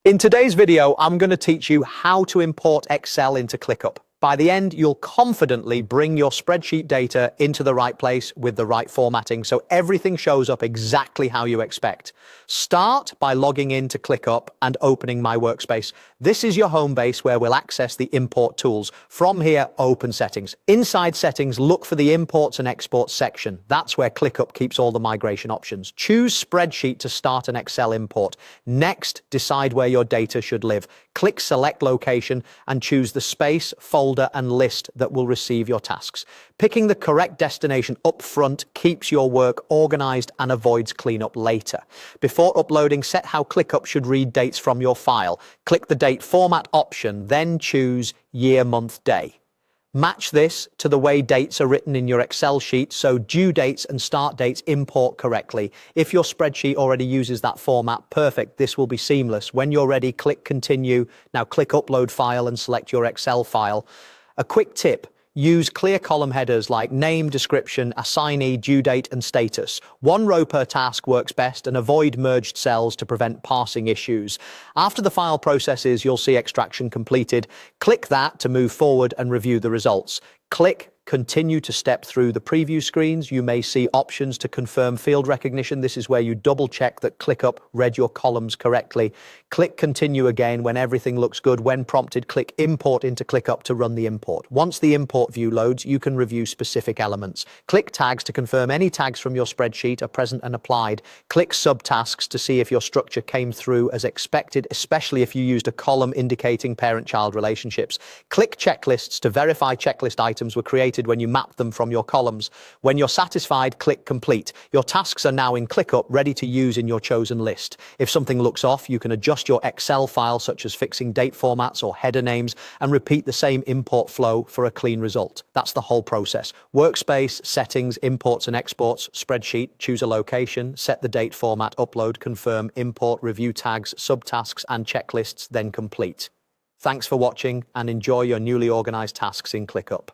In today's video, I'm going to teach you how to import Excel into ClickUp. By the end, you'll confidently bring your spreadsheet data into the right place with the right formatting so everything shows up exactly how you expect. Start by logging into ClickUp and opening My Workspace. This is your home base where we'll access the import tools. From here, open Settings. Inside Settings, look for the Imports and Exports section. That's where ClickUp keeps all the migration options. Choose Spreadsheet to start an Excel import. Next, decide where your data should live. Click Select Location and choose the space, folder, and list that will receive your tasks. Picking the correct destination up front keeps your work organized and avoids cleanup later. Before uploading, set how ClickUp should read dates from your file. Click the Date Format option, then choose Year, Month, Day. Match this to the way dates are written in your Excel sheet so due dates and start dates import correctly. If your spreadsheet already uses that format, perfect, this will be seamless. When you're ready, click Continue. Now click Upload File and select your Excel file. A quick tip. Use clear column headers like name, description, assignee, due date, and status. One row per task works best, and avoid merged cells to prevent parsing issues. After the file processes, you'll see extraction completed. Click that to move forward and review the results. Click Continue to step through the preview screens. You may see options to confirm field recognition. This is where you double check that ClickUp read your columns correctly. Click Continue again when everything looks good. When prompted, click Import into ClickUp to run the import. Once the import view loads, you can review specific elements. Click Tags to confirm any tags from your spreadsheet are present and applied. Click Subtasks to see if your structure came through as expected, especially if you used a column indicating parent-child relationships. Click Checklists to verify checklist items were created when you map them from your columns. When you're satisfied, click Complete. Your tasks are now in ClickUp, ready to use in your chosen list. If something looks off, you can adjust your Excel file, such as fixing date formats or header names, and repeat the same import flow for a clean result. That's the whole process. Workspace, Settings, Imports and Exports, Spreadsheet, choose a location, set the date format, upload, confirm, import, review tags, subtasks, and checklists, then complete. Thanks for watching and enjoy your newly organized tasks in ClickUp.